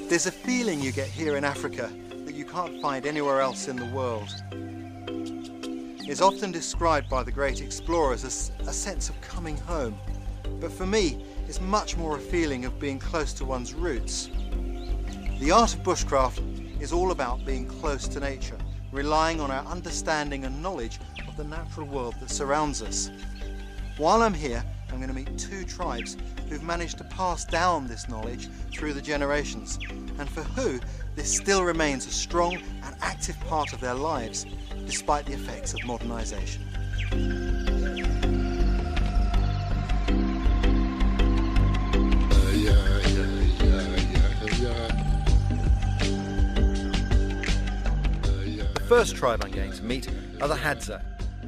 There's a feeling you get here in Africa that you can't find anywhere else in the world. It's often described by the great explorers as a sense of coming home, but for me it's much more a feeling of being close to one's roots. The art of bushcraft is all about being close to nature, relying on our understanding and knowledge of the natural world that surrounds us. While I'm here, I'm going to meet two tribes who've managed to pass down this knowledge through the generations, and for who this still remains a strong and active part of their lives, despite the effects of modernisation. The first tribe I'm going to meet are the Hadza.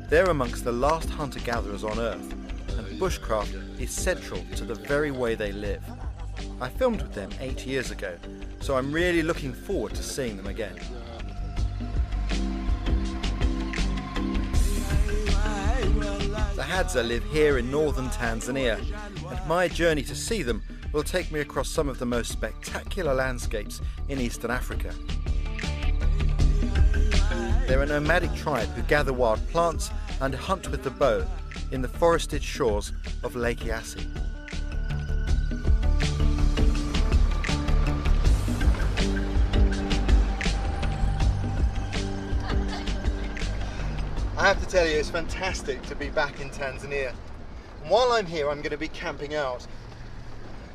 They're amongst the last hunter-gatherers on Earth, and bushcraft is central to the very way they live. I filmed with them 8 years ago, so I'm really looking forward to seeing them again. The Hadza live here in northern Tanzania, and my journey to see them will take me across some of the most spectacular landscapes in Eastern Africa. They're a nomadic tribe who gather wild plants and hunt with the bow in the forested shores of Lake Eyasi. I have to tell you, it's fantastic to be back in Tanzania. And while I'm here, I'm going to be camping out.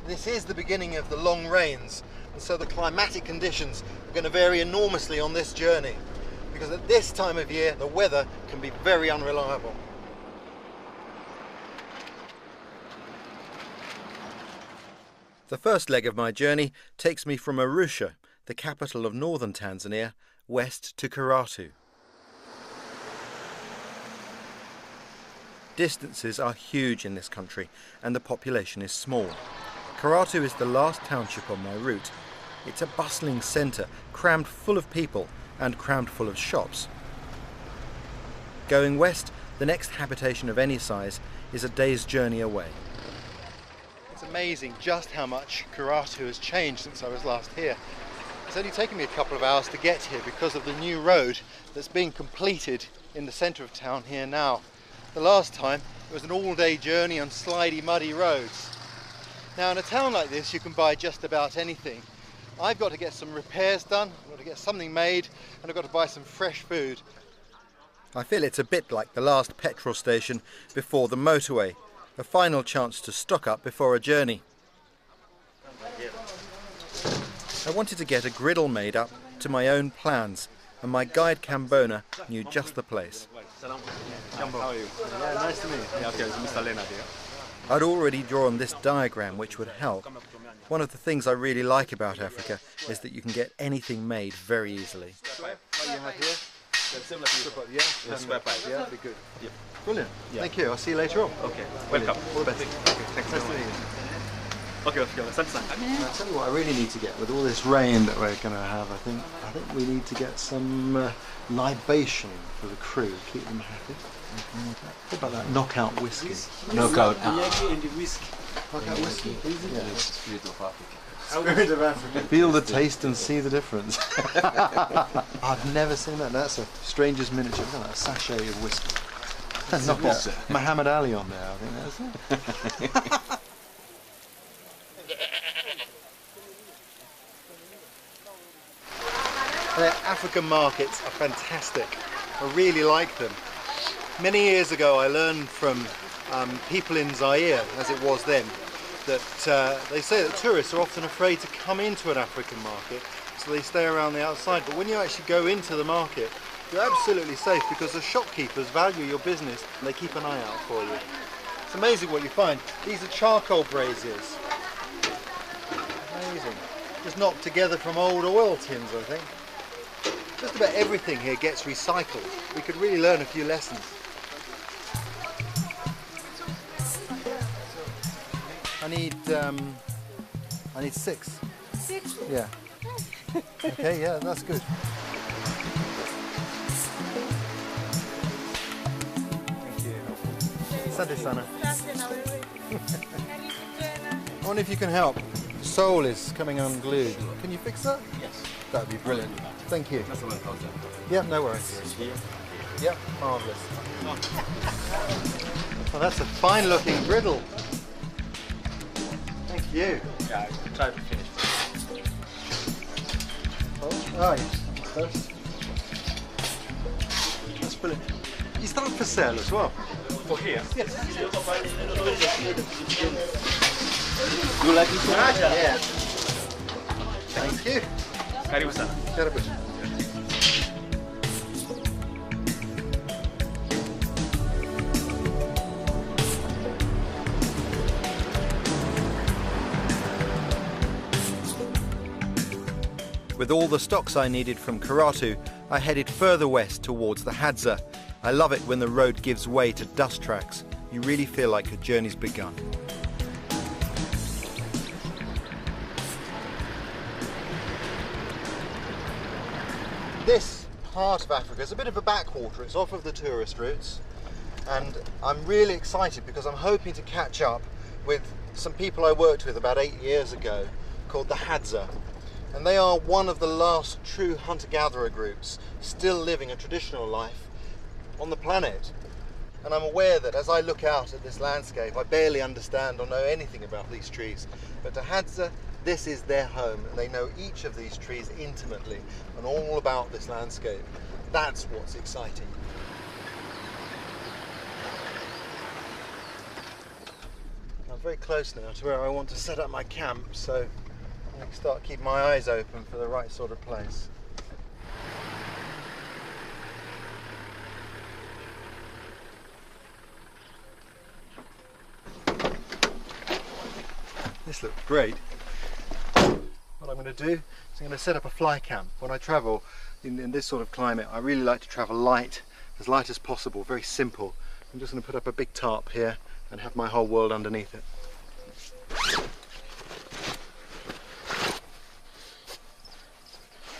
This is the beginning of the long rains, and so the climatic conditions are going to vary enormously on this journey, because at this time of year the weather can be very unreliable. The first leg of my journey takes me from Arusha, the capital of northern Tanzania, west to Karatu. Distances are huge in this country and the population is small. Karatu is the last township on my route. It's a bustling centre, crammed full of people and crammed full of shops. Going west, the next habitation of any size is a day's journey away. It's amazing just how much Karatu has changed since I was last here. It's only taken me a couple of hours to get here because of the new road that's being completed in the centre of town here now. The last time it was an all-day journey on slidey, muddy roads. Now in a town like this you can buy just about anything. I've got to get some repairs done, I've got to get something made, and I've got to buy some fresh food. I feel it's a bit like the last petrol station before the motorway, a final chance to stock up before a journey. I wanted to get a griddle made up to my own plans, and my guide Kambona knew just the place. How are you? Yeah, nice to meet you. Yeah, okay, it's Mr. Lena here. I'd already drawn this diagram which would help. One of the things I really like about Africa is that you can get anything made very easily. What you have here? Yeah, Square pipe. yeah, that'd be good. Yeah. Brilliant. Yeah. Thank you. I'll see you later on. Okay, welcome. All the best. Okay, thanks Nice very to meet much. you. Okay, thanks. I'll tell you what I really need to get with all this rain that we're going to have. I think we need to get some libation for the crew, keep them happy. What about that knockout whiskey? Knockout. Knockout whiskey. Yeah, Spirit of Africa. Spirit of Africa. Feel the taste and see the difference. I've never seen that. That's a stranger's miniature. Look at that, a sachet of whiskey. Knock out Muhammad Ali on there. I think that's it. Their African markets are fantastic. I really like them. Many years ago I learned from people in Zaire, as it was then, that they say that tourists are often afraid to come into an African market, so they stay around the outside. But when you actually go into the market, you're absolutely safe because the shopkeepers value your business and they keep an eye out for you. It's amazing what you find. These are charcoal braziers. Amazing. Just knocked together from old oil tins, I think. Just about everything here gets recycled. We could really learn a few lessons. I need 6. 6? Yeah. Okay, yeah, that's good. Asante sana. I wonder if you can help. The sole is coming unglued. Can you fix that? Yes. That would be brilliant. Thank you. That's what I thought. Yeah, no worries. Here. Yep, marvellous. Well, that's a fine looking griddle. Thank you. Yeah, I try to finish. Oh, yes. First. That's brilliant. Is that for sale as well? For here? Yes. You like this one? Yeah. Thank you. Karibu sana. Karibu. With all the stocks I needed from Karatu, I headed further west towards the Hadza. I love it when the road gives way to dust tracks. You really feel like your journey's begun. This part of Africa is a bit of a backwater. It's off of the tourist routes, and I'm really excited because I'm hoping to catch up with some people I worked with about 8 years ago called the Hadza. And they are one of the last true hunter-gatherer groups still living a traditional life on the planet. And I'm aware that as I look out at this landscape, I barely understand or know anything about these trees. But to Hadza, this is their home, and they know each of these trees intimately and all about this landscape. That's what's exciting. I'm very close now to where I want to set up my camp, so I can start keeping my eyes open for the right sort of place. This looks great. What I'm going to do is I'm going to set up a fly camp. When I travel in this sort of climate, I really like to travel light as possible, very simple. I'm just going to put up a big tarp here and have my whole world underneath it.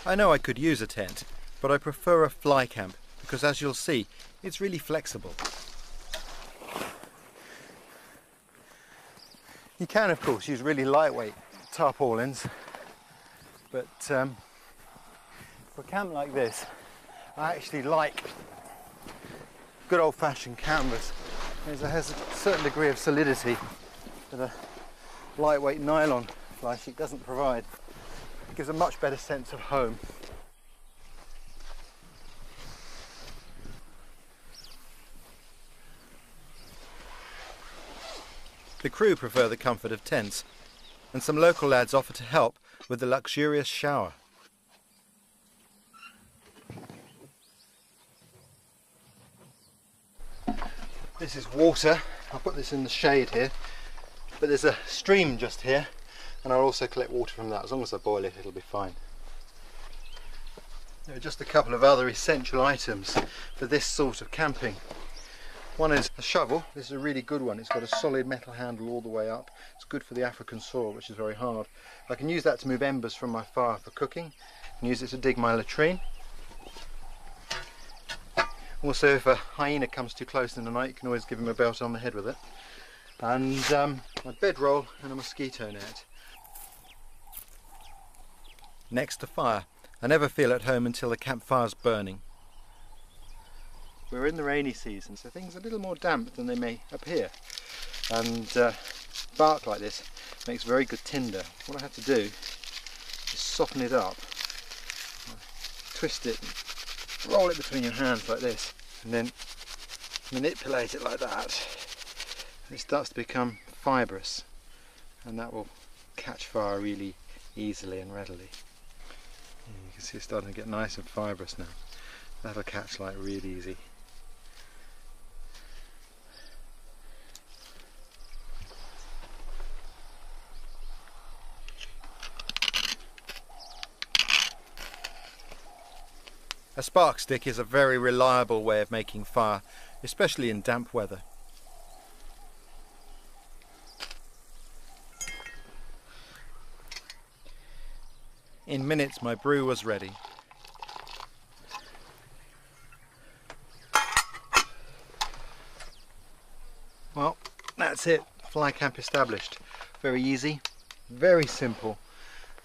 I know I could use a tent, but I prefer a fly camp because, as you'll see, it's really flexible. You can, of course, use really lightweight tarpaulins, but for a camp like this, I actually like good old-fashioned canvas. It has a certain degree of solidity that a lightweight nylon fly sheet doesn't provide. It gives a much better sense of home. The crew prefer the comfort of tents, and some local lads offer to help with the luxurious shower. This is water. I'll put this in the shade here, but there's a stream just here, and I'll also collect water from that. As long as I boil it, it'll be fine. There are just a couple of other essential items for this sort of camping. One is a shovel. This is a really good one. It's got a solid metal handle all the way up. It's good for the African soil, which is very hard. I can use that to move embers from my fire for cooking, and use it to dig my latrine. Also, if a hyena comes too close in the night, you can always give him a belt on the head with it. And my bedroll and a mosquito net. Next to fire. I never feel at home until the campfire's burning. We're in the rainy season, so things are a little more damp than they may appear. And bark like this makes very good tinder. What I have to do is soften it up, twist it, roll it between your hands like this, and then manipulate it like that. And it starts to become fibrous, and that will catch fire really easily and readily. You can see it's starting to get nice and fibrous now. That'll catch like really easy. A spark stick is a very reliable way of making fire, especially in damp weather. In minutes my brew was ready. That's it, fly camp established. Very easy, very simple,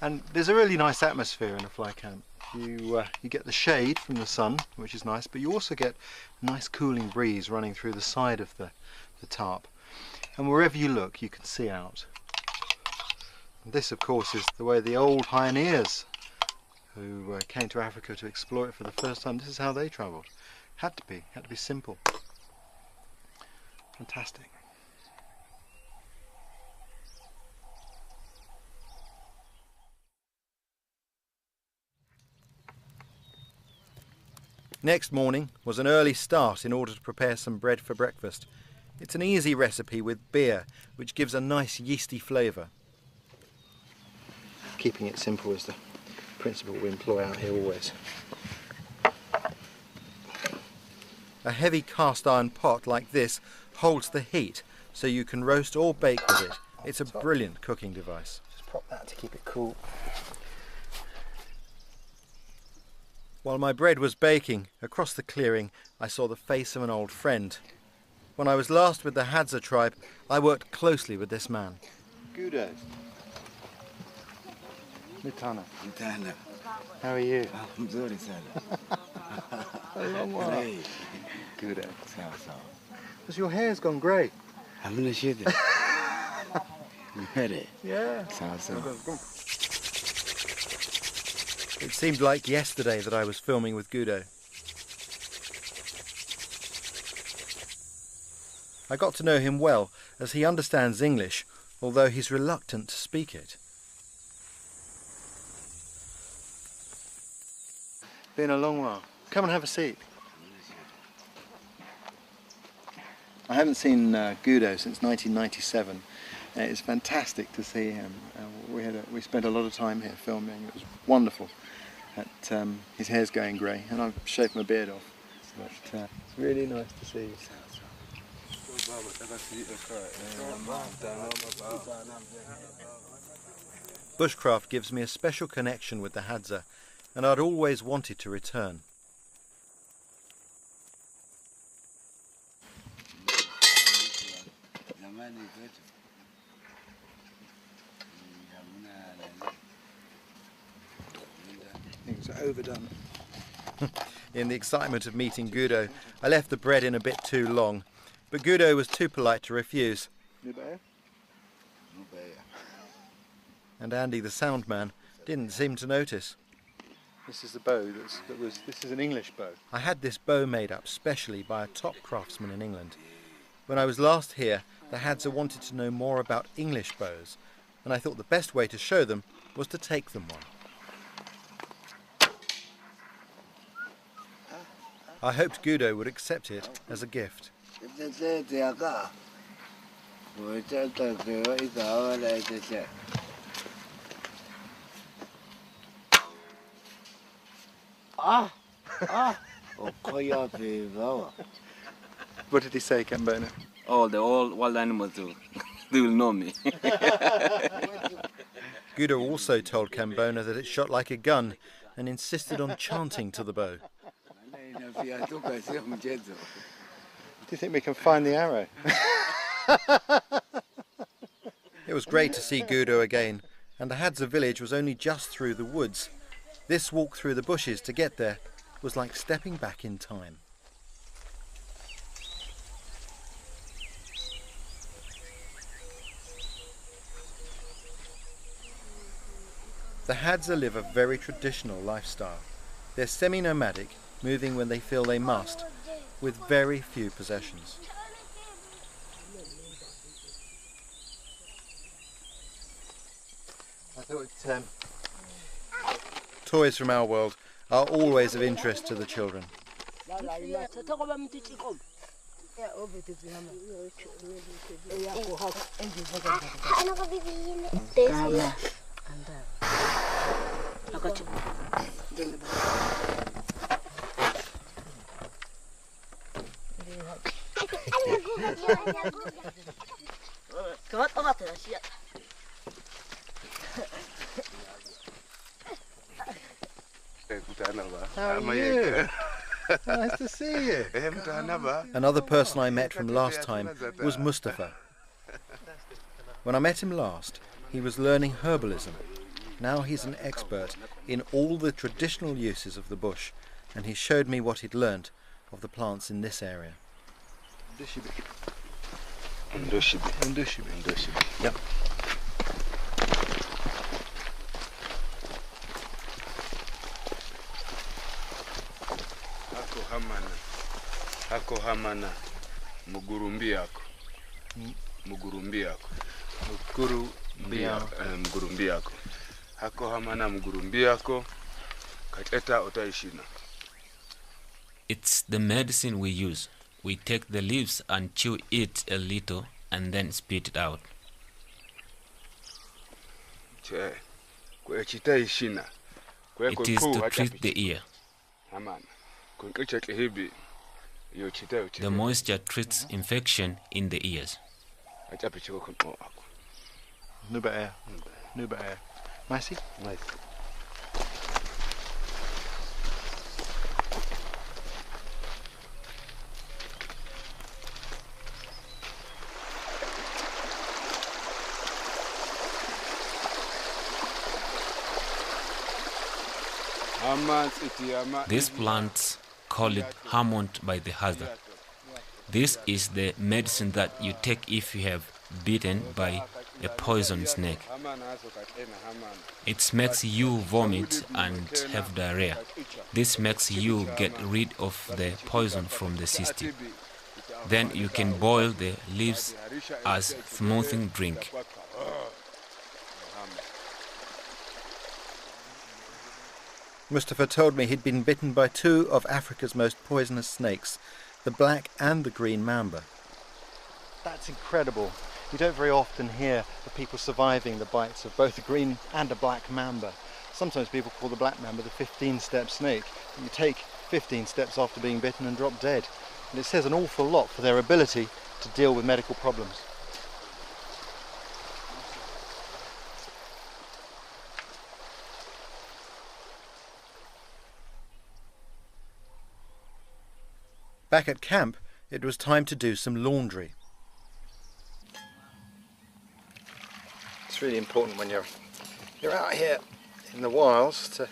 and there's a really nice atmosphere in a fly camp. You get the shade from the sun, which is nice, but you also get a nice cooling breeze running through the side of the tarp. And wherever you look, you can see out. And this, of course, is the way the old pioneers who came to Africa to explore it for the first time, this is how they travelled. Had to be simple. Fantastic. Next morning was an early start in order to prepare some bread for breakfast. It's an easy recipe with beer, which gives a nice yeasty flavour. Keeping it simple is the principle we employ out here always. A heavy cast iron pot like this holds the heat, so you can roast or bake with it. It's a brilliant cooking device. Just prop that to keep it cool. While my bread was baking, across the clearing I saw the face of an old friend. When I was last with the Hadza tribe, I worked closely with this man. Gudo. Mitana. Mitana. How are you? I'm sorry, son. A long while. Great. Gudo. So. Because your hair's gone grey. I'm gonna shoot it. You heard it? Yeah. So. It seemed like yesterday that I was filming with Gudo. I got to know him well, as he understands English, although he's reluctant to speak it. Been a long while. Come and have a seat. I haven't seen Gudo since 1997. It's fantastic to see him. We spent a lot of time here filming. It was wonderful. His hair's going grey, and I've shaved my beard off. But it's really nice to see you. Bushcraft gives me a special connection with the Hadza, and I'd always wanted to return. Things are overdone. In the excitement of meeting Gudo, I left the bread in a bit too long, but Gudo was too polite to refuse. And Andy, the sound man, didn't seem to notice. This is the bow this is an English bow. I had this bow made up specially by a top craftsman in England. When I was last here, the Hadza wanted to know more about English bows, and I thought the best way to show them was to take them one. I hoped Gudo would accept it as a gift. What did he say, Cambona? Oh, the all wild animals do. They will know me. Gudo also told Cambona that it shot like a gun and insisted on chanting to the bow. Do you think we can find the arrow? It was great to see Gudo again, and the Hadza village was only just through the woods. This walk through the bushes to get there was like stepping back in time. The Hadza live a very traditional lifestyle. They're semi-nomadic, moving when they feel they must, with very few possessions. I thought toys from our world are always of interest to the children. How are you? Nice to see you. Another person I met from last time was Mustafa. When I met him last, he was learning herbalism. Now he's an expert in all the traditional uses of the bush, and he showed me what he'd learnt of the plants in this area. Yep. Hako hamana mugurumbi yako. Mugurumbi yako. Mugurumbi yako. Hako hamana mugurumbi yako. Kateta otaishina. It's the medicine we use. We take the leaves and chew it a little and then spit it out. It is to treat the ear. The moisture treats infection in the ears. Nice. These plants call it Hammond by the Hazard. This is the medicine that you take if you have bitten by a poison snake. It makes you vomit and have diarrhea. This makes you get rid of the poison from the system. Then you can boil the leaves as smoothing drink. Mustafa told me he'd been bitten by two of Africa's most poisonous snakes, the black and the green mamba. That's incredible. You don't very often hear of people surviving the bites of both a green and a black mamba. Sometimes people call the black mamba the 15-step snake. You take 15 steps after being bitten and drop dead. And it says an awful lot for their ability to deal with medical problems. Back at camp, it was time to do some laundry. It's really important when you're out here in the wilds to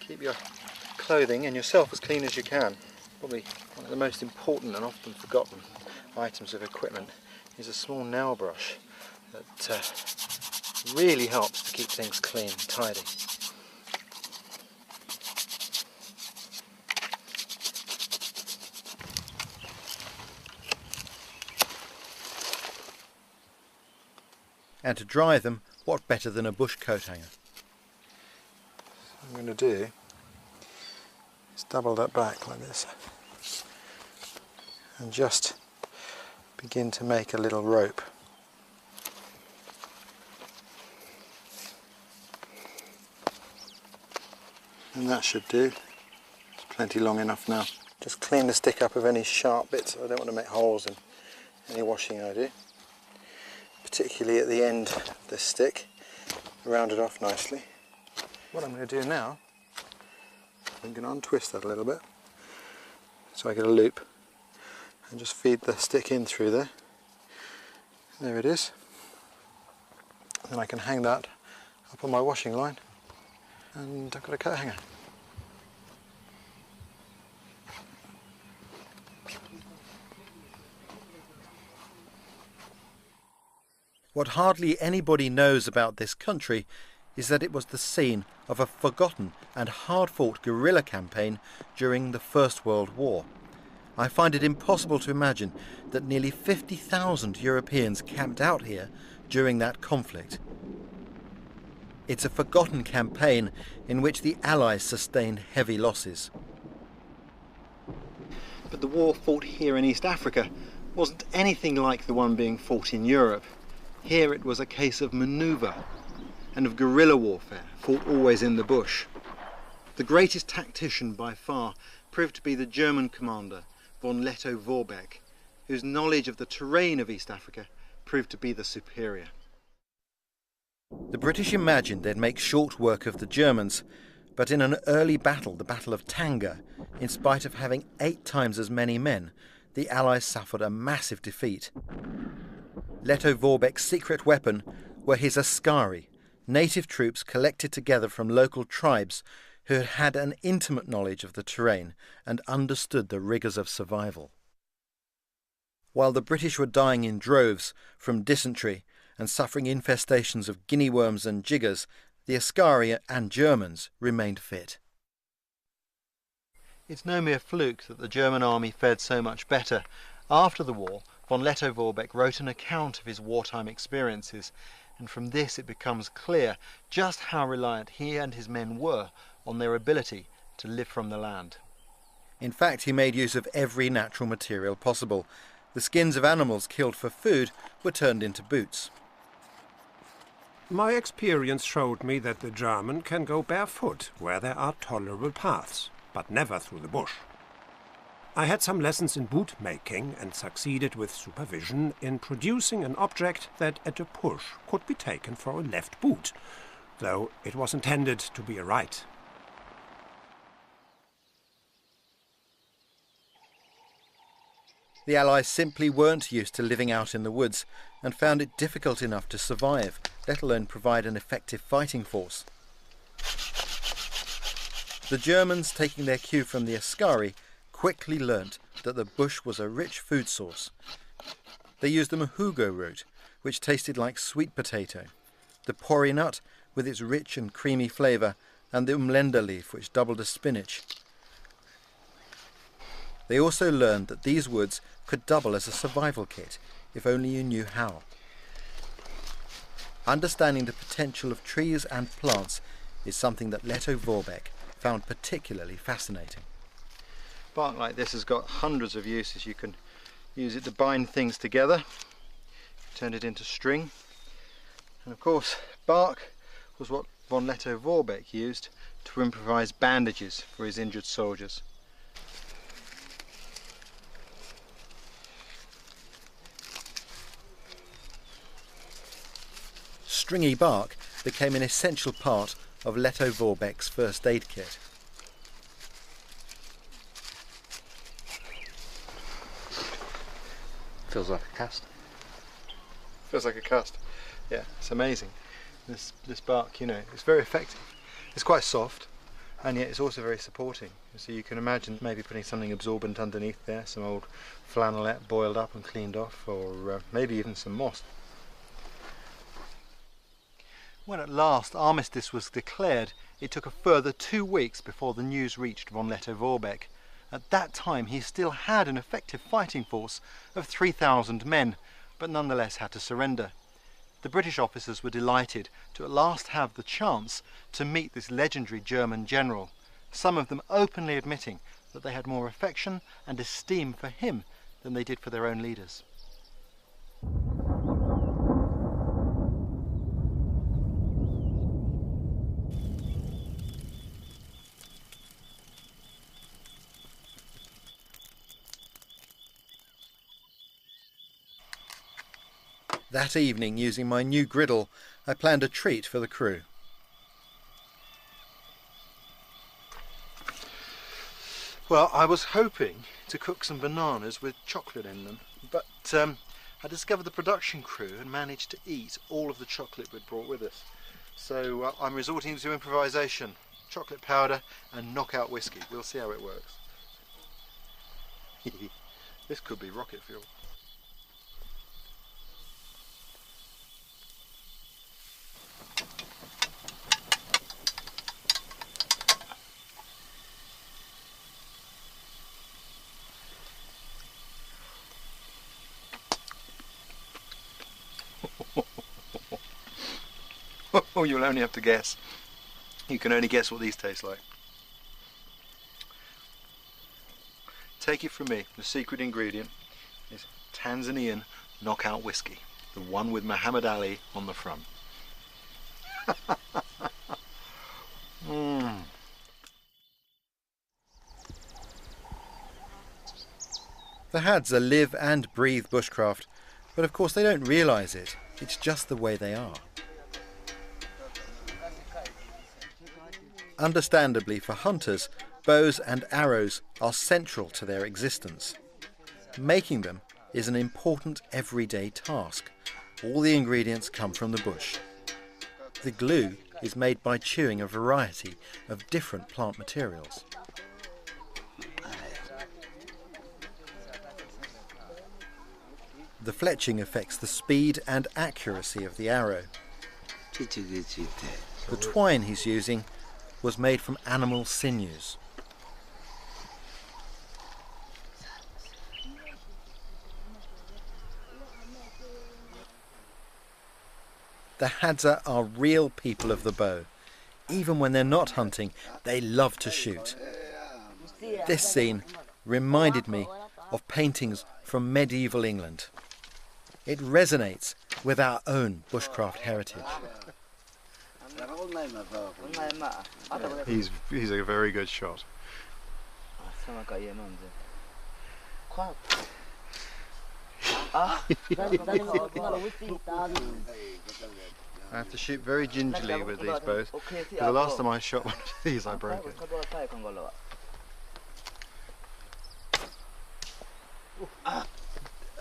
keep your clothing and yourself as clean as you can. Probably one of the most important and often forgotten items of equipment is a small nail brush that really helps to keep things clean and tidy. And to dry them, what better than a bush coat hanger? What I'm going to do is double that back like this and just begin to make a little rope. And that should do. It's plenty long enough now. Just clean the stick up of any sharp bits. I don't want to make holes in any washing I do. Particularly at the end of this stick, round it off nicely. What I'm going to do now, I'm going to untwist that a little bit so I get a loop and just feed the stick in through there. There it is. Then I can hang that up on my washing line and I've got a coat hanger. What hardly anybody knows about this country is that it was the scene of a forgotten and hard-fought guerrilla campaign during the First World War. I find it impossible to imagine that nearly 50,000 Europeans camped out here during that conflict. It's a forgotten campaign in which the Allies sustained heavy losses. But the war fought here in East Africa wasn't anything like the one being fought in Europe. Here it was a case of manoeuvre and of guerrilla warfare, fought always in the bush. The greatest tactician by far proved to be the German commander, von Lettow-Vorbeck, whose knowledge of the terrain of East Africa proved to be the superior. The British imagined they'd make short work of the Germans, but in an early battle, the Battle of Tanga, in spite of having 8 times as many men, the Allies suffered a massive defeat. Leto Vorbek's secret weapon were his askari, native troops collected together from local tribes who had had an intimate knowledge of the terrain and understood the rigours of survival. While the British were dying in droves from dysentery and suffering infestations of guinea worms and jiggers, the askari and Germans remained fit. It's no mere fluke that the German army fared so much better. After the war, von Leto Vorbek wrote an account of his wartime experiences, and from this it becomes clear just how reliant he and his men were on their ability to live from the land. In fact, he made use of every natural material possible. The skins of animals killed for food were turned into boots. My experience showed me that the German can go barefoot where there are tolerable paths, but never through the bush. I had some lessons in boot making and succeeded with supervision in producing an object that at a push could be taken for a left boot, though it was intended to be a right. The Allies simply weren't used to living out in the woods and found it difficult enough to survive, let alone provide an effective fighting force. The Germans, taking their cue from the askari, quickly learnt that the bush was a rich food source. They used the muhugo root, which tasted like sweet potato, the pori nut with its rich and creamy flavour, and the umlenda leaf, which doubled as spinach. They also learned that these woods could double as a survival kit, if only you knew how. Understanding the potential of trees and plants is something that Leto Vorbek found particularly fascinating. Bark like this has got hundreds of uses. You can use it to bind things together, turn it into string, and of course bark was what von Leto Vorbek used to improvise bandages for his injured soldiers. Stringy bark became an essential part of Leto Vorbek's first aid kit. Feels like a cast. Feels like a cast. Yeah, it's amazing. This bark, you know, it's very effective. It's quite soft, and yet it's also very supporting. So you can imagine maybe putting something absorbent underneath there, some old flannelette boiled up and cleaned off, or maybe even some moss. When at last armistice was declared, it took a further 2 weeks before the news reached von Leto Vorbek. At that time he still had an effective fighting force of 3,000 men, but nonetheless had to surrender. The British officers were delighted to at last have the chance to meet this legendary German general, some of them openly admitting that they had more affection and esteem for him than they did for their own leaders. That evening, using my new griddle, I planned a treat for the crew. Well, I was hoping to cook some bananas with chocolate in them, but I discovered the production crew had managed to eat all of the chocolate we'd brought with us. So I'm resorting to improvisation, chocolate powder and knockout whiskey. We'll see how it works. This could be rocket fuel. Oh, you'll only have to guess. You can only guess what these taste like. Take it from me, the secret ingredient is Tanzanian knockout whiskey, the one with Muhammad Ali on the front. The Hadza live and breathe bushcraft, but of course they don't realise it. It's just the way they are. Understandably, for hunters, bows and arrows are central to their existence. Making them is an important everyday task. All the ingredients come from the bush. The glue is made by chewing a variety of different plant materials. The fletching affects the speed and accuracy of the arrow. The twine he's using was made from animal sinews. The Hadza are real people of the bow. Even when they're not hunting, they love to shoot. This scene reminded me of paintings from medieval England. It resonates with our own bushcraft heritage. He's a very good shot. I have to shoot very gingerly with these bows, because the last time I shot one of these I broke it.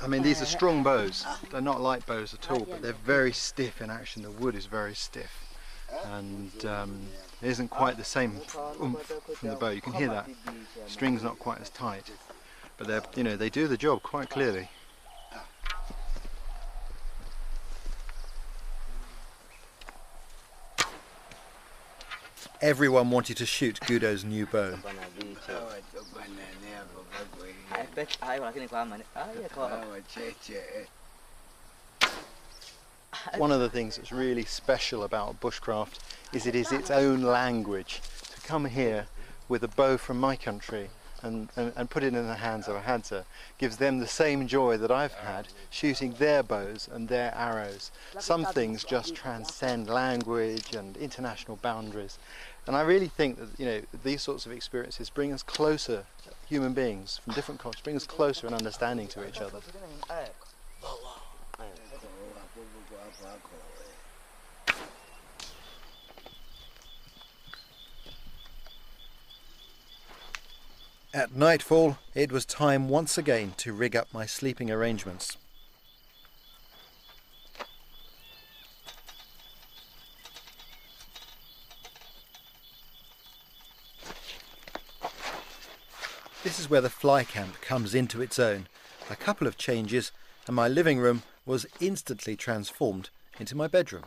I mean, these are strong bows. They're not light bows at all, but they're very stiff in action. The wood is very stiff, and it isn't quite the same oomph from the bow. You can hear that string's not quite as tight, but they're, you know, they do the job quite clearly. Everyone wanted to shoot Gudo's new bow. One of the things that's really special about bushcraft is it is its own language. To come here with a bow from my country and put it in the hands of a Hadza gives them the same joy that I've had shooting their bows and their arrows. Some things just transcend language and international boundaries. And I really think that, you know, these sorts of experiences bring us closer, human beings from different cultures, bring us closer in understanding to each other. At nightfall, it was time once again to rig up my sleeping arrangements. This is where the fly camp comes into its own. A couple of changes and my living room was instantly transformed into my bedroom.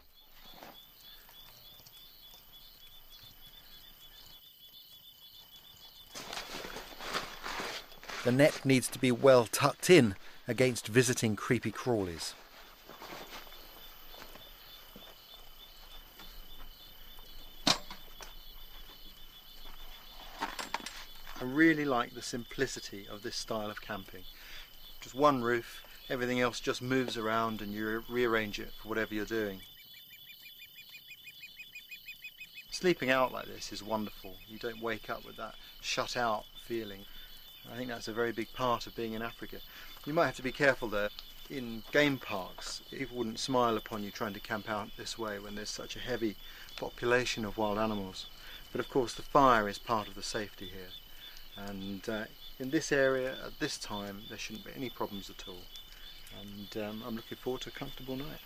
The net needs to be well tucked in against visiting creepy crawlies. I really like the simplicity of this style of camping. Just one roof, everything else just moves around and you rearrange it for whatever you're doing. Sleeping out like this is wonderful. You don't wake up with that shut out feeling. I think that's a very big part of being in Africa. You might have to be careful there. In game parks, people wouldn't smile upon you trying to camp out this way when there's such a heavy population of wild animals. But of course the fire is part of the safety here. And in this area, at this time, there shouldn't be any problems at all. And I'm looking forward to a comfortable night.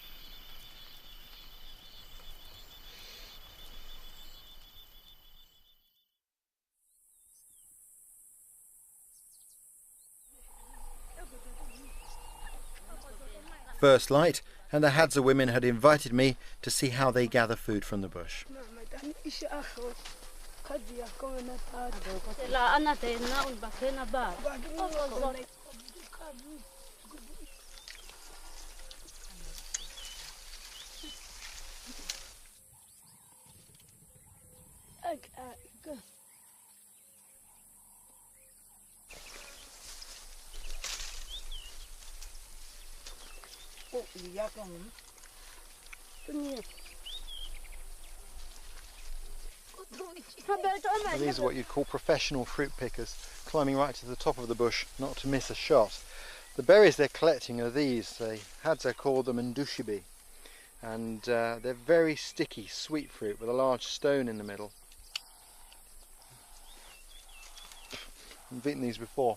First light, and the Hadza women had invited me to see how they gather food from the bush. And these are what you'd call professional fruit pickers, climbing right to the top of the bush not to miss a shot. The berries they're collecting are these. The Hadza call them ndushibi, and they're very sticky, sweet fruit with a large stone in the middle. I've eaten these before.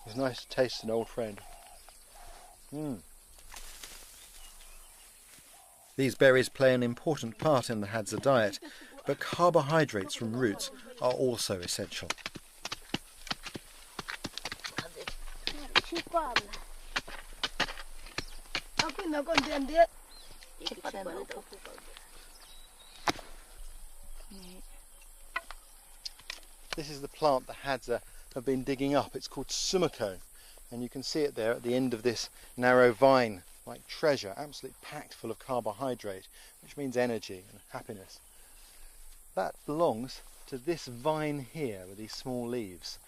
It's nice to taste an old friend. These berries play an important part in the Hadza diet, but carbohydrates from roots are also essential. This is the plant the Hadza have been digging up. It's called sumako, and you can see it there at the end of this narrow vine, like treasure, absolutely packed full of carbohydrate, which means energy and happiness. That belongs to this vine here with these small leaves.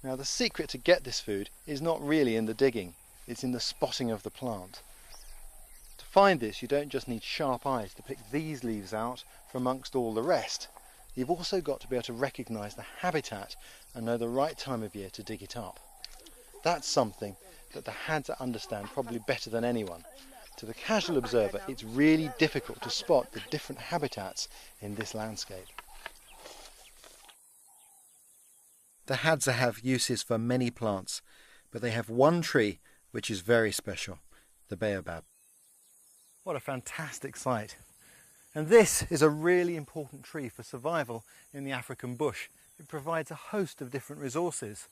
Now the secret to get this food is not really in the digging, it's in the spotting of the plant. To find this, you don't just need sharp eyes to pick these leaves out from amongst all the rest. You've also got to be able to recognise the habitat and know the right time of year to dig it up. That's something that the Hadza understand probably better than anyone. To the casual observer, it's really difficult to spot the different habitats in this landscape. The Hadza have uses for many plants, but they have one tree which is very special, the baobab. What a fantastic sight. And this is a really important tree for survival in the African bush. It provides a host of different resources.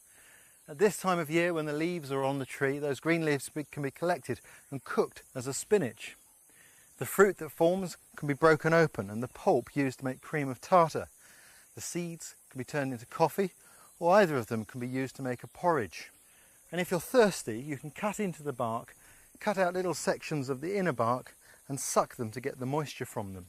At this time of year, when the leaves are on the tree, those green leaves can be collected and cooked as a spinach. The fruit that forms can be broken open and the pulp used to make cream of tartar. The seeds can be turned into coffee, or either of them can be used to make a porridge. And if you're thirsty, you can cut into the bark, cut out little sections of the inner bark and suck them to get the moisture from them.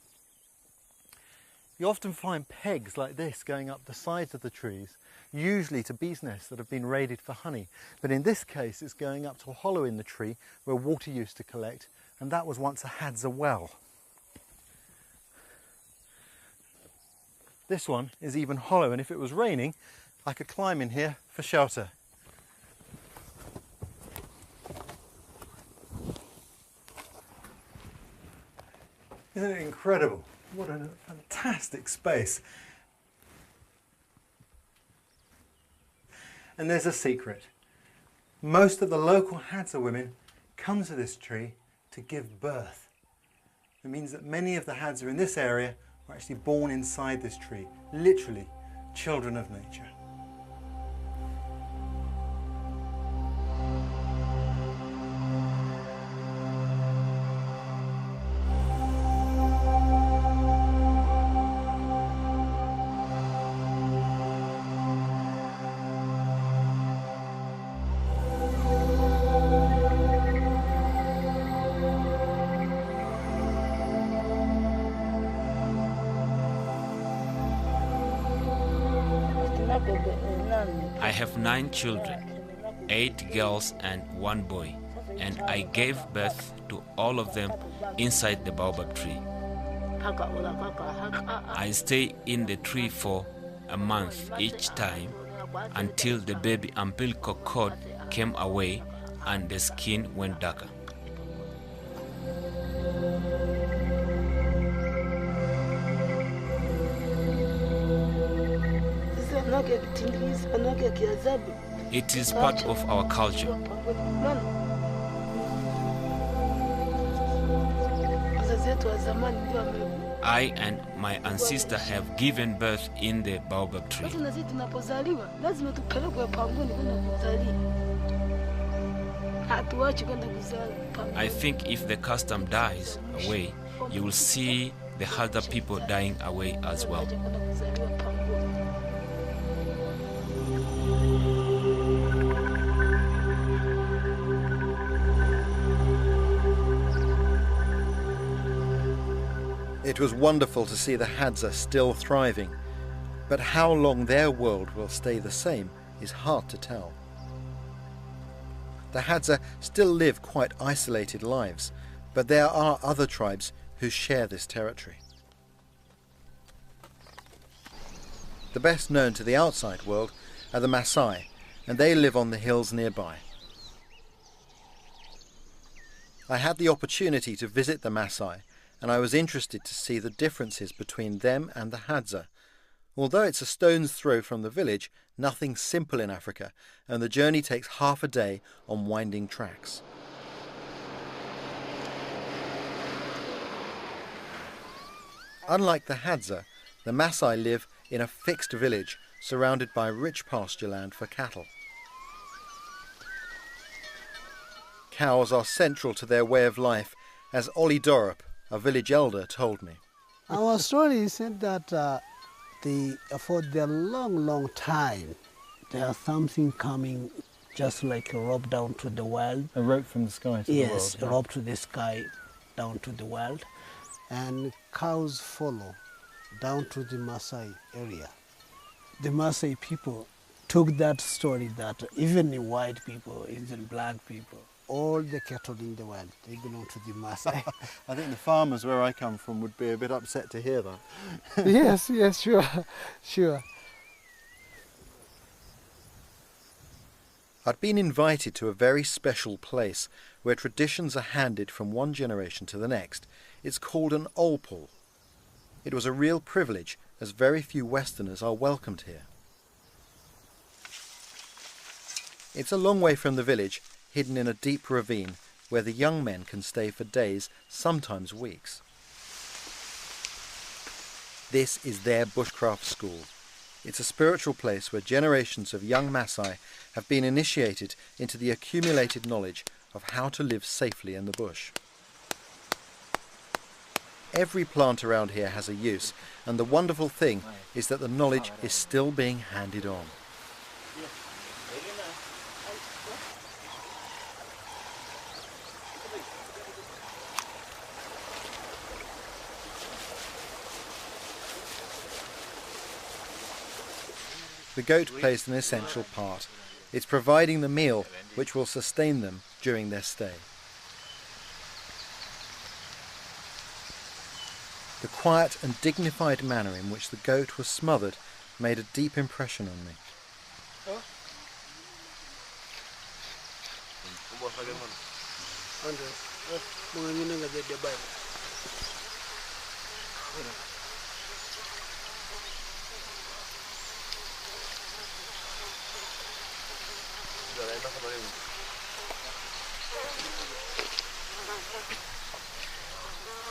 You often find pegs like this going up the sides of the trees, usually to bees' nests that have been raided for honey. But in this case, it's going up to a hollow in the tree where water used to collect, and that was once a Hadza well. This one is even hollow, and if it was raining, I could climb in here for shelter. Isn't it incredible? What a fantastic space. And there's a secret. Most of the local Hadza women come to this tree to give birth. It means that many of the Hadza in this area were actually born inside this tree, literally children of nature. I have 9 children, 8 girls and 1 boy, and I gave birth to all of them inside the baobab tree. I stay in the tree for a month each time until the baby umbilical cord came away and the skin went darker. It is part of our culture. I and my ancestor have given birth in the baobab tree. I think if the custom dies away, you will see the Hadza people dying away as well. It was wonderful to see the Hadza still thriving, but how long their world will stay the same is hard to tell. The Hadza still live quite isolated lives, but there are other tribes who share this territory. The best known to the outside world are the Maasai, and they live on the hills nearby. I had the opportunity to visit the Maasai, and I was interested to see the differences between them and the Hadza. Although it's a stone's throw from the village, nothing's simple in Africa, and the journey takes half a day on winding tracks. Unlike the Hadza, the Maasai live in a fixed village surrounded by rich pasture land for cattle. Cows are central to their way of life, as Ollie Dorop, a village elder, told me. Our story said that for the long time, there's something coming just like a rope down to the world. A rope from the sky to the world? Yes, a rope to the sky down to the world. And cows follow down to the Maasai area. The Maasai people took that story that even the white people, even black people, all the cattle in the world, they belong to the Maasai. I think the farmers where I come from would be a bit upset to hear that. Yes, sure. I'd been invited to a very special place where traditions are handed from one generation to the next. It's called an olpul. It was a real privilege, as very few Westerners are welcomed here. It's a long way from the village, hidden in a deep ravine, where the young men can stay for days, sometimes weeks. This is their bushcraft school. It's a spiritual place where generations of young Maasai have been initiated into the accumulated knowledge of how to live safely in the bush. Every plant around here has a use, and the wonderful thing is that the knowledge is still being handed on. The goat plays an essential part. It's providing the meal which will sustain them during their stay. The quiet and dignified manner in which the goat was smothered made a deep impression on me.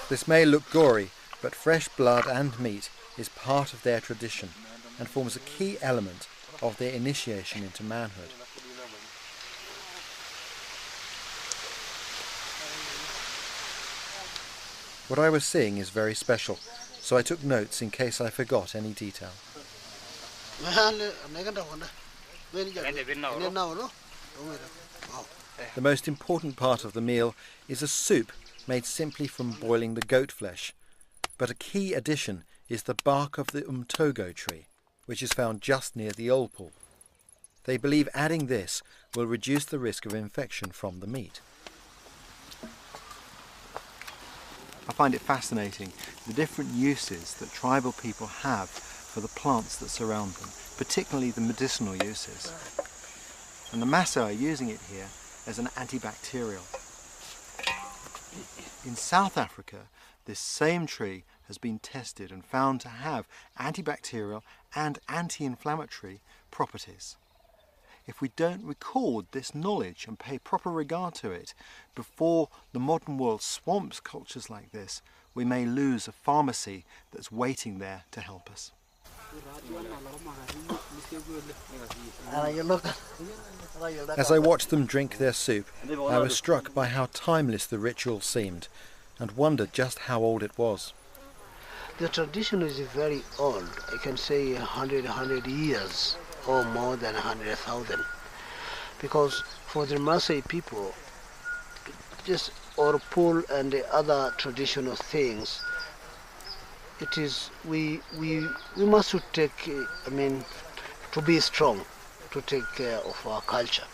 This may look gory, but fresh blood and meat is part of their tradition and forms a key element of their initiation into manhood. What I was seeing is very special, so I took notes in case I forgot any detail. The most important part of the meal is a soup made simply from boiling the goat flesh, but a key addition is the bark of the umtogo tree, which is found just near the olpul. They believe adding this will reduce the risk of infection from the meat. I find it fascinating the different uses that tribal people have for the plants that surround them, particularly the medicinal uses. And the Maasai are using it here as an antibacterial. In South Africa, this same tree has been tested and found to have antibacterial and anti-inflammatory properties. If we don't record this knowledge and pay proper regard to it before the modern world swamps cultures like this, we may lose a pharmacy that's waiting there to help us. As I watched them drink their soup, I was struck by how timeless the ritual seemed and wondered just how old it was. The tradition is very old. I can say 100 years or more than 100,000. Because for the Maasai people, just olpul and the other traditional things, it is we must take, to be strong, to take care of our culture.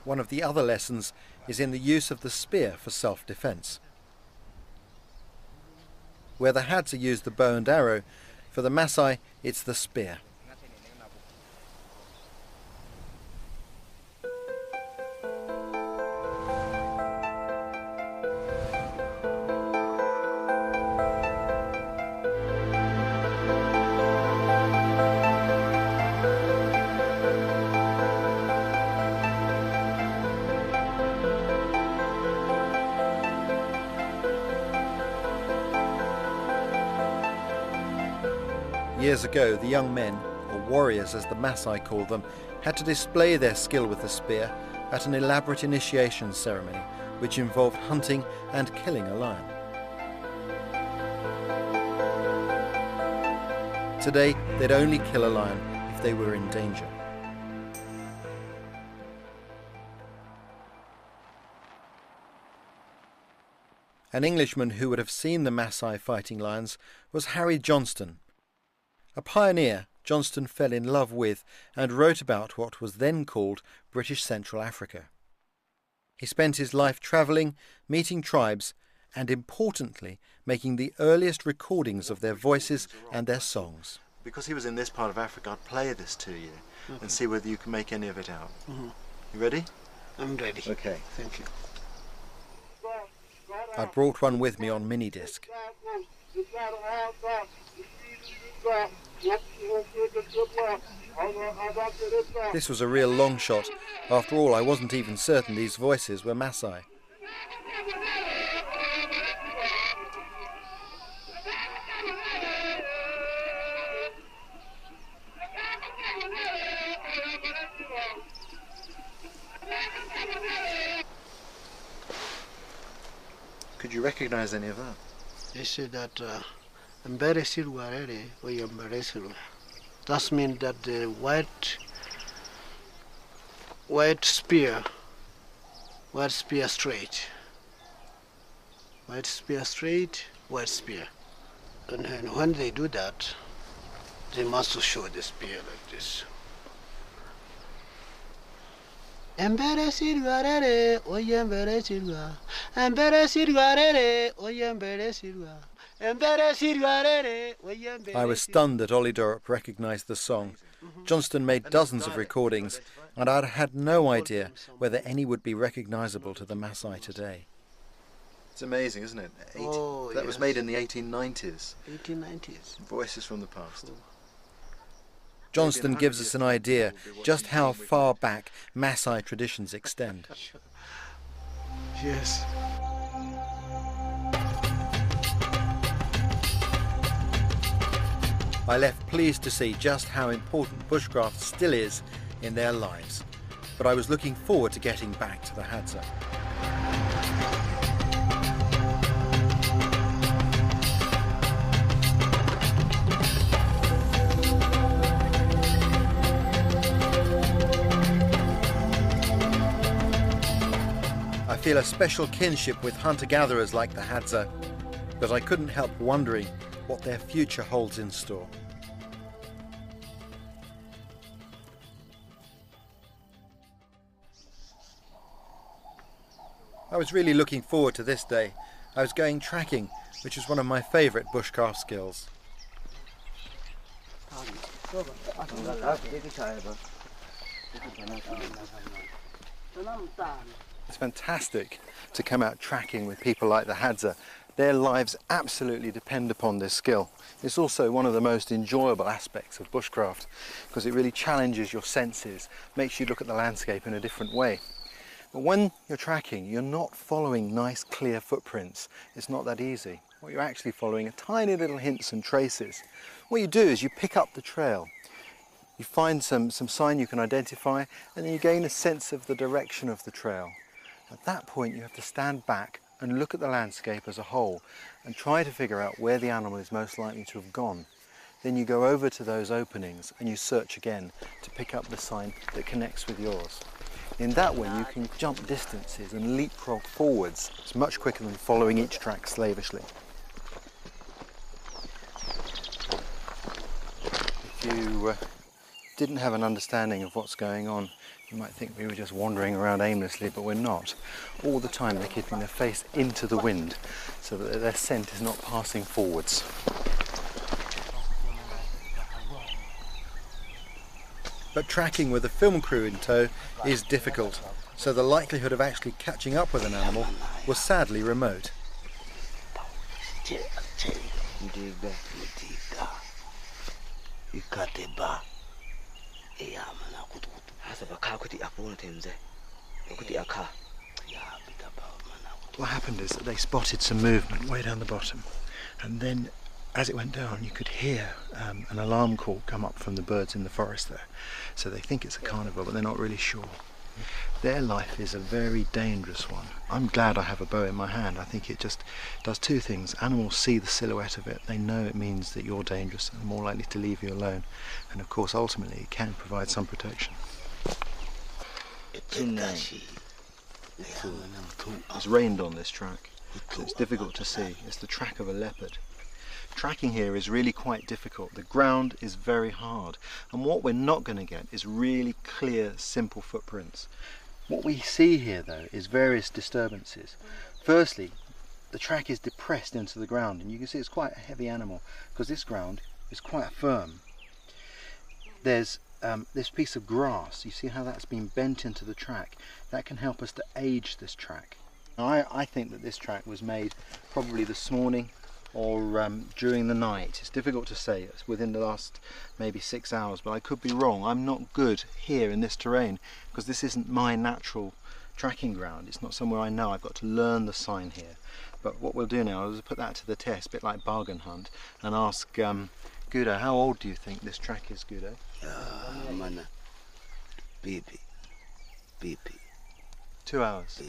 One of the other lessons is in the use of the spear for self-defense. Where the Hadza use the bow and arrow, for the Maasai it's the spear. Years ago, the young men, or warriors as the Maasai called them, had to display their skill with the spear at an elaborate initiation ceremony which involved hunting and killing a lion. Today, they'd only kill a lion if they were in danger. An Englishman who would have seen the Maasai fighting lions was Harry Johnston. A pioneer, Johnston fell in love with and wrote about what was then called British Central Africa. He spent his life travelling, meeting tribes, and importantly, making the earliest recordings of their voices and their songs. Because he was in this part of Africa, I'll play this to you and see whether you can make any of it out. You ready? I'm ready. Okay. Thank you. I brought one with me on mini disc. This was a real long shot. After all, I wasn't even certain these voices were Maasai. Could you recognize any of that? They say that that means that the white spear straight. White spear straight, white spear. And when they do that, they must show the spear like this. I was stunned that Ollie Dorop recognised the song. Johnston made dozens of recordings, and I'd had no idea whether any would be recognisable to the Maasai today. It's amazing, isn't it? That was made in the 1890s. 1890s. Voices from the past. Johnston gives us an idea just how far back Maasai traditions extend. Yes. I left pleased to see just how important bushcraft still is in their lives, but I was looking forward to getting back to the Hadza. I feel a special kinship with hunter-gatherers like the Hadza, but I couldn't help wondering what their future holds in store. I was really looking forward to this day. I was going tracking, which is one of my favourite bushcraft skills. It's fantastic to come out tracking with people like the Hadza. Their lives absolutely depend upon this skill. It's also one of the most enjoyable aspects of bushcraft because it really challenges your senses, makes you look at the landscape in a different way. But when you're tracking, you're not following nice clear footprints. It's not that easy. What you're actually following are tiny little hints and traces. What you do is you pick up the trail. You find some sign you can identify, and then you gain a sense of the direction of the trail. At that point, you have to stand back and look at the landscape as a whole and try to figure out where the animal is most likely to have gone. Then you go over to those openings and you search again to pick up the sign that connects with yours. In that way, you can jump distances and leapfrog forwards. It's much quicker than following each track slavishly. If you didn't have an understanding of what's going on, you might think we were just wandering around aimlessly, but we're not. All the time they're keeping their face into the wind so that their scent is not passing forwards. But tracking with a film crew in tow is difficult, so the likelihood of actually catching up with an animal was sadly remote. What happened is that they spotted some movement way down the bottom, and then as it went down, you could hear an alarm call come up from the birds in the forest there. So they think it's a carnivore, but they're not really sure. Their life is a very dangerous one. I'm glad I have a bow in my hand. I think it just does two things. Animals see the silhouette of it. They know it means that you're dangerous and more likely to leave you alone. And of course, ultimately, it can provide some protection. It's rained on this track, so it's difficult to see. It's the track of a leopard. Tracking here is really quite difficult. The ground is very hard, and what we're not going to get is really clear, simple footprints. What we see here, though, is various disturbances. Firstly, the track is depressed into the ground, and you can see it's quite a heavy animal because this ground is quite firm. There's this piece of grass. You see how that's been bent into the track? That can help us to age this track. Now, I think that this track was made probably this morning or during the night. It's difficult to say. It's within the last maybe 6 hours, but I could be wrong. I'm not good here in this terrain because this isn't my natural tracking ground. It's not somewhere I know. I've got to learn the sign here. But what we'll do now is put that to the test, a bit like bargain hunt, and ask Guido, how old do you think this track is, Guido? Baby. 2 hours.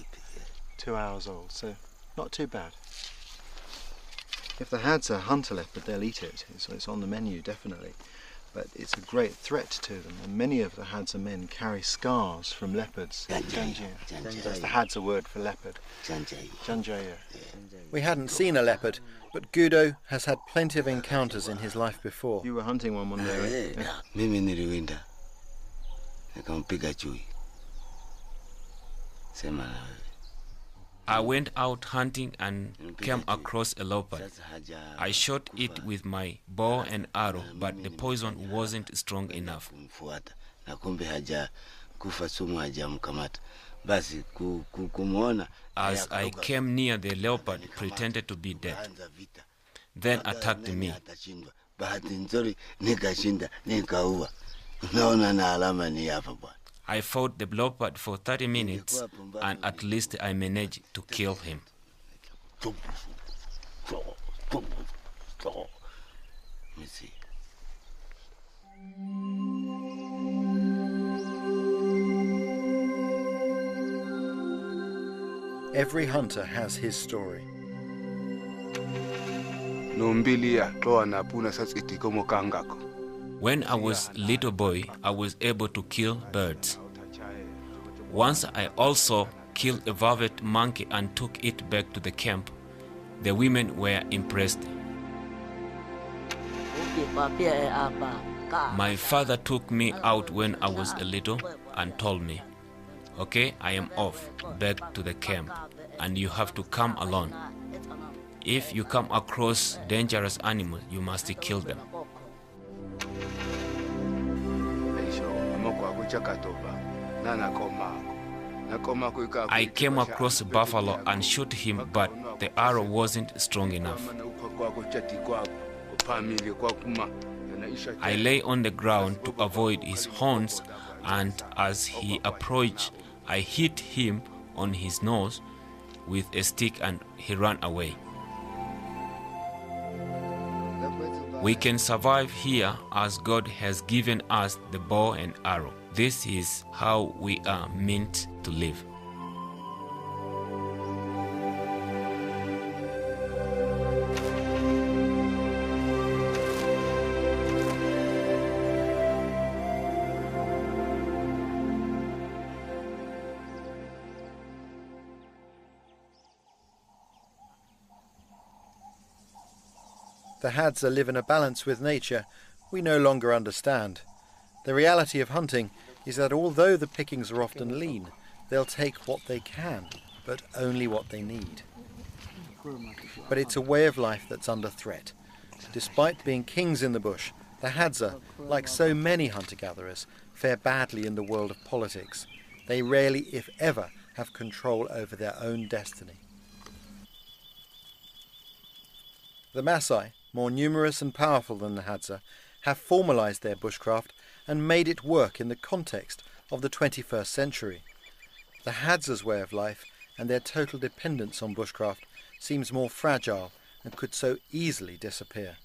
2 hours old, so not too bad. If the Hadza hunt a leopard, they'll eat it. It's on the menu, definitely. But it's a great threat to them, and many of the Hadza men carry scars from leopards. That's the Hadza word for leopard. Janjaya. We hadn't seen a leopard, but Guido has had plenty of encounters in his life before. You were hunting one day, right? Mimi niliwinda. Nikampiga chui. Sema na wewe. I went out hunting and came across a leopard. I shot it with my bow and arrow, but the poison wasn't strong enough. As I came near, the leopard pretended to be dead, then attacked me. I fought the leopard for 30 minutes, and at least I managed to kill him. Every hunter has his story. When I was a little boy, I was able to kill birds. Once I also killed a vervet monkey and took it back to the camp. The women were impressed. My father took me out when I was a little and told me, "Okay, I am off back to the camp and you have to come alone. If you come across dangerous animals, you must kill them." I came across a buffalo and shot him, but the arrow wasn't strong enough. I lay on the ground to avoid his horns, and as he approached, I hit him on his nose with a stick and he ran away. We can survive here as God has given us the bow and arrow. This is how we are meant to live. The Hadza live in a balance with nature we no longer understand. The reality of hunting is that although the pickings are often lean, they'll take what they can, but only what they need. But it's a way of life that's under threat. Despite being kings in the bush, the Hadza, like so many hunter-gatherers, fare badly in the world of politics. They rarely, if ever, have control over their own destiny. The Maasai, more numerous and powerful than the Hadza, have formalized their bushcraft and made it work in the context of the 21st century. The Hadza's way of life and their total dependence on bushcraft seems more fragile and could so easily disappear.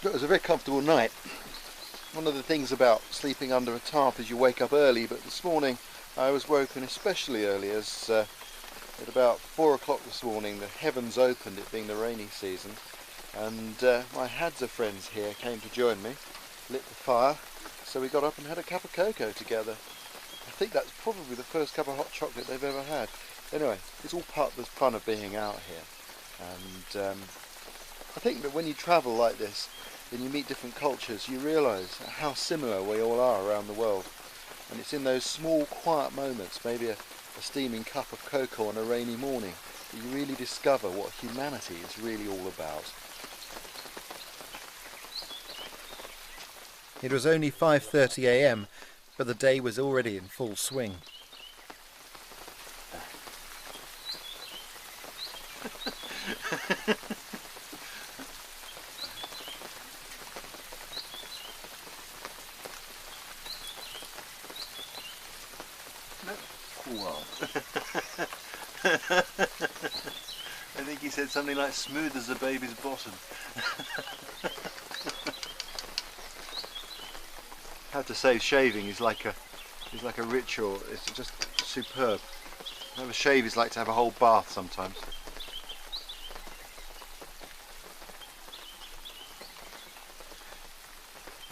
It was a very comfortable night. One of the things about sleeping under a tarp is you wake up early, but this morning I was woken especially early as at about 4 o'clock this morning the heavens opened, it being the rainy season, and my Hadza friends here came to join me, lit the fire, so we got up and had a cup of cocoa together. I think that's probably the first cup of hot chocolate they've ever had. Anyway, it's all part of the fun of being out here, and I think that when you travel like this and you meet different cultures, you realise how similar we all are around the world. And it's in those small, quiet moments, maybe a steaming cup of cocoa on a rainy morning, that you really discover what humanity is really all about. It was only 5:30 a.m, but the day was already in full swing. I think he said something like smooth as a baby's bottom. I have to say, shaving is like a ritual. It's just superb. To have a shave is like to have a whole bath sometimes.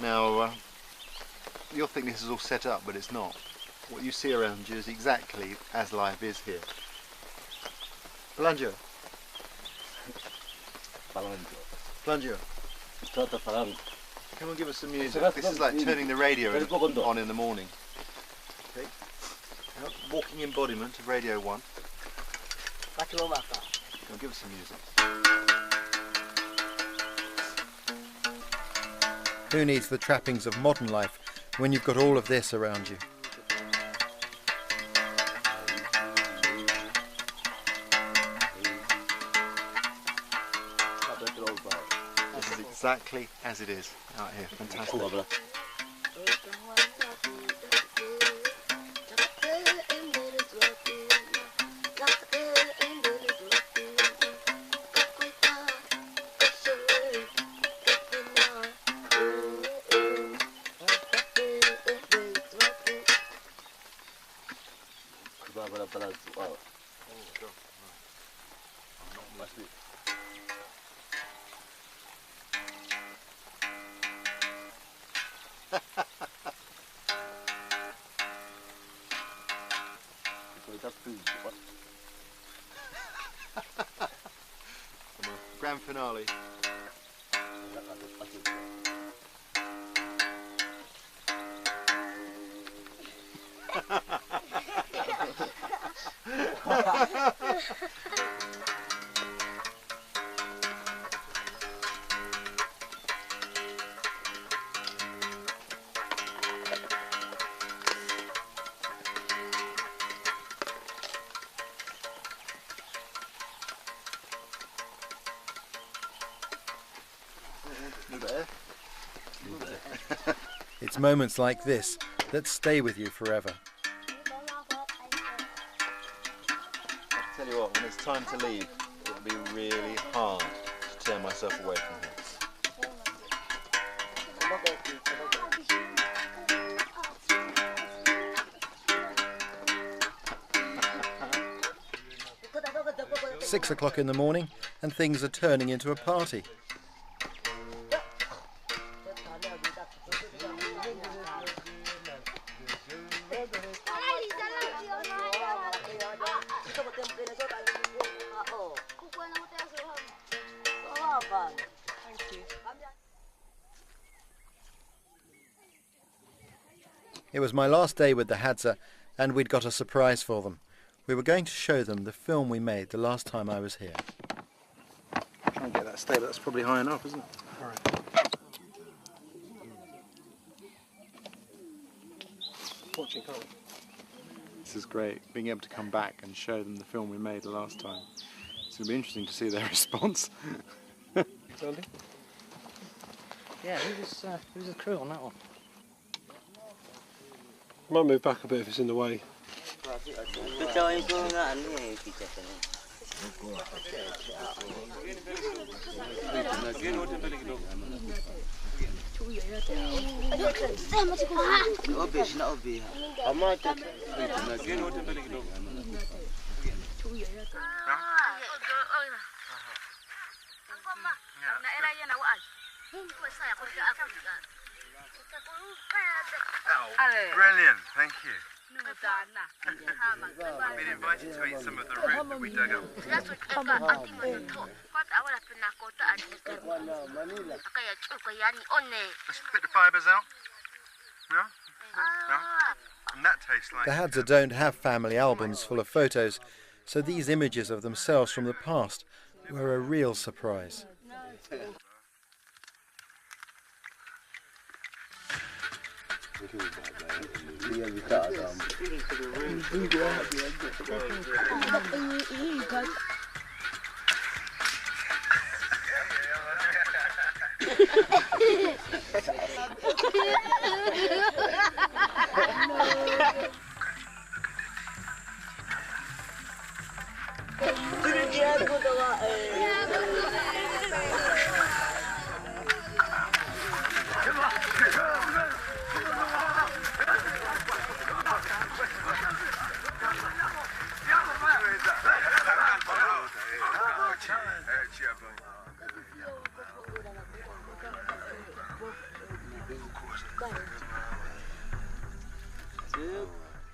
Now, you'll think this is all set up, but it's not. What you see around you is exactly as life is here. Belangio. Belangio. Come and give us some music. This is like turning the radio on in the morning. Okay. Now, walking embodiment of Radio 1. Come and give us some music. Who needs the trappings of modern life when you've got all of this around you? This is exactly as it is out here. Fantastic. Grand finale. It's moments like this that stay with you forever. I tell you what, when it's time to leave, it'll be really hard to tear myself away from here. It's 6 o'clock in the morning and things are turning into a party. It was my last day with the Hadza and we'd got a surprise for them. We were going to show them the film we made the last time I was here. Try and get that stable, that's probably high enough, isn't it? All right. Watching, can't we? This is great, being able to come back and show them the film we made the last time. It's going to be interesting to see their response. Yeah, who's the crew on that one? Might move back a bit if it's in the way. Brilliant, thank you. I've been invited to eat some of the root that we dug up. Let's spit the fibres out. Yeah? And that tastes like... The Hadza don't have family albums full of photos, so these images of themselves from the past were a real surprise.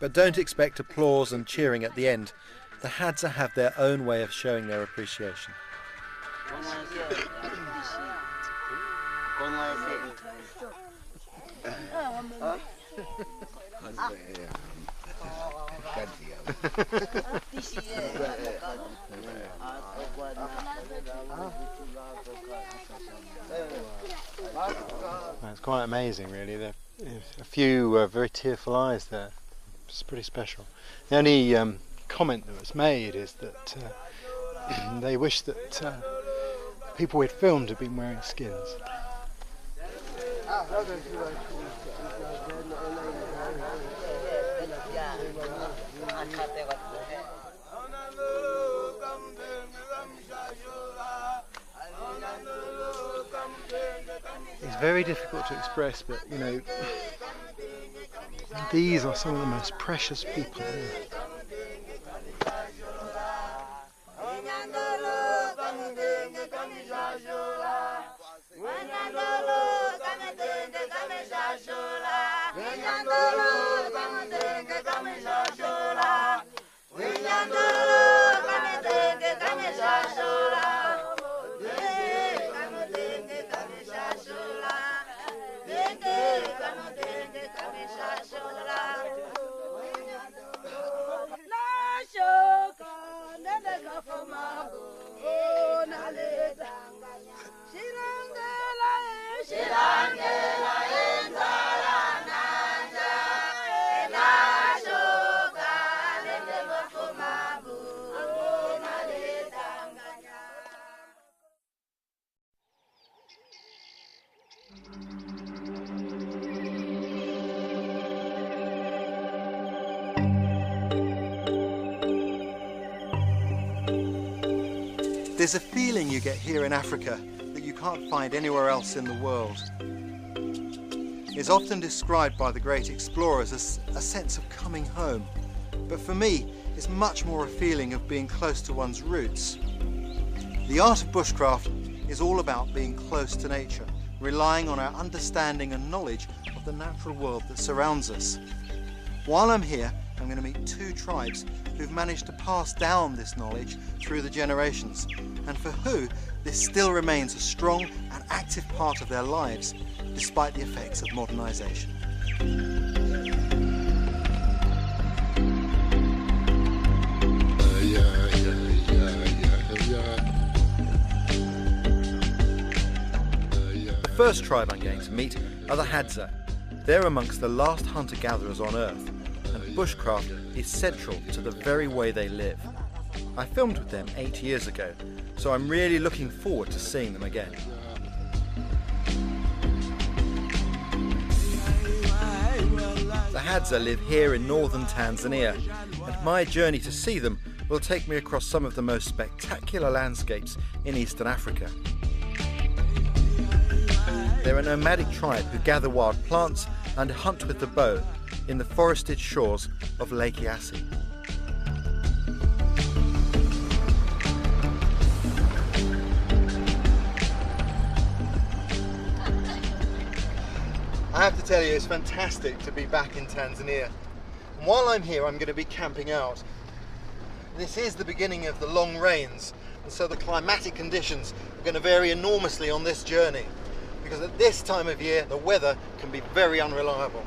But don't expect applause and cheering at the end. The Hadza have their own way of showing their appreciation. It's quite amazing, really. There are a few very tearful eyes there. It's pretty special. The only comment that was made is that they wish that people we'd filmed had been wearing skins. It's very difficult to express, but you know, these are some of the most precious people on earth. There's a feeling you get here in Africa that you can't find anywhere else in the world. It's often described by the great explorers as a sense of coming home, but for me it's much more a feeling of being close to one's roots. The art of bushcraft is all about being close to nature, relying on our understanding and knowledge of the natural world that surrounds us. While I'm here, I'm going to meet two tribes who've managed to pass down this knowledge through the generations, and for who this still remains a strong and active part of their lives, despite the effects of modernisation. The first tribe I'm going to meet are the Hadza. They're amongst the last hunter-gatherers on Earth, and bushcraft is central to the very way they live. I filmed with them 8 years ago, so I'm really looking forward to seeing them again. The Hadza live here in northern Tanzania, and my journey to see them will take me across some of the most spectacular landscapes in Eastern Africa. They're a nomadic tribe who gather wild plants and hunt with the bow in the forested shores of Lake Eyasi. I have to tell you, it's fantastic to be back in Tanzania. And while I'm here, I'm going to be camping out. This is the beginning of the long rains, and so the climatic conditions are going to vary enormously on this journey, because at this time of year the weather can be very unreliable.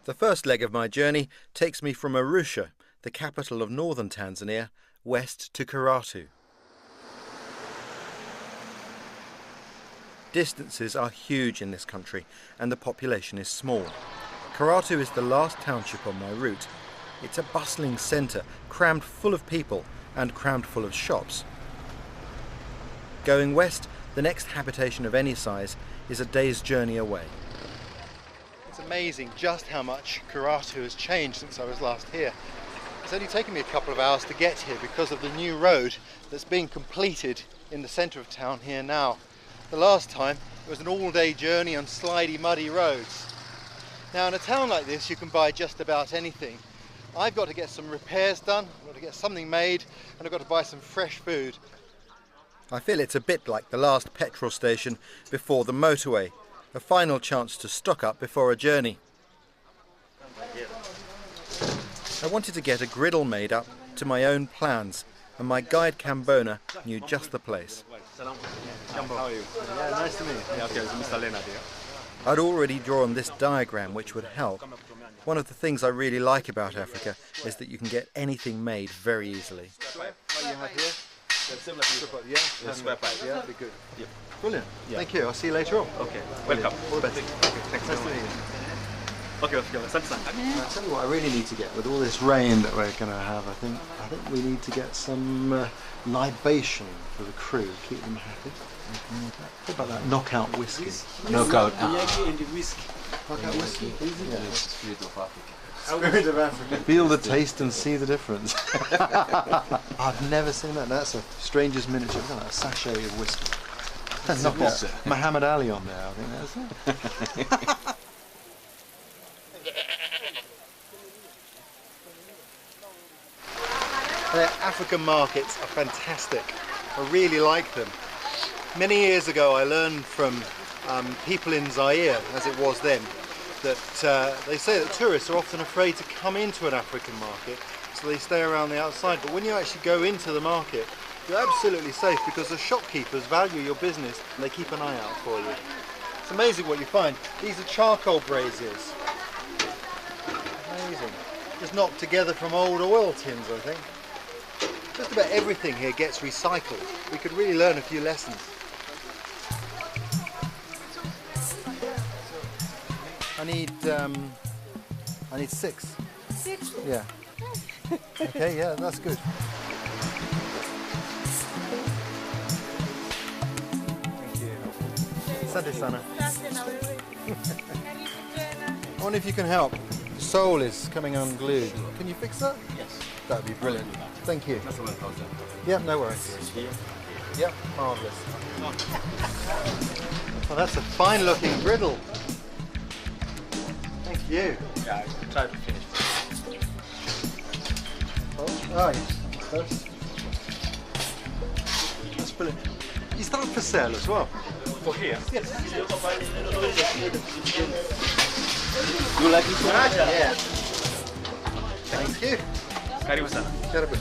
The first leg of my journey takes me from Arusha, the capital of northern Tanzania, west to Karatu. Distances are huge in this country and the population is small. Karatu is the last township on my route. It's a bustling centre, crammed full of people and crammed full of shops. Going west, the next habitation of any size is a day's journey away. It's amazing just how much Karatu has changed since I was last here. It's only taken me a couple of hours to get here because of the new road that's being completed in the centre of town here now. The last time it was an all-day journey on slidey, muddy roads. Now in a town like this you can buy just about anything. I've got to get some repairs done, I've got to get something made, and I've got to buy some fresh food. I feel it's a bit like the last petrol station before the motorway, a final chance to stock up before a journey. I wanted to get a griddle made up to my own plans, and my guide Kambona knew just the place. How are you? Yeah, nice to meet you. Yeah, okay, it's Mr. Leonard here. I'd already drawn this diagram which would help. One of the things I really like about Africa is that you can get anything made very easily. What you have here? Yeah, square pipe. Yeah, that'd be good. Yeah. Brilliant. Yeah. Thank you. I'll see you later on. Okay, welcome. All the best. Thanks Nice very to much. meet you. Okay, let's go. I'll tell you what I really need to get with all this rain that we're going to have. I think we need to get some libation for the crew, keep them happy. What about that knockout whiskey? Knockout. Knockout whiskey. Yeah. Spirit of Africa. Feel the taste and see the difference. I've never seen that. That's a stranger's miniature. Look at that, a sachet of whiskey. Knockout Muhammad Ali on there. I think that's it. Their African markets are fantastic. I really like them. Many years ago I learned from people in Zaire, as it was then, that they say that tourists are often afraid to come into an African market, so they stay around the outside. But when you actually go into the market, you're absolutely safe because the shopkeepers value your business and they keep an eye out for you. It's amazing what you find. These are charcoal braziers. Amazing. Just knocked together from old oil tins, I think. Just about everything here gets recycled. We could really learn a few lessons. I need 6. 6? Yeah. Okay, yeah, that's good. Thank you. Asante sana. I wonder if you can help. The sole is coming unglued. Can you fix that? Yes. That'd be brilliant. Thank you. That's about 1,000. Yeah, no worries. Yep, marvellous. Well, that's a fine looking griddle. Thank you. Yeah, I try to finish. Oh, yes. That's brilliant. Is that for sale as well? For here? Yes. You like this one? Yeah. Thank you. Karibu sana. Karibu.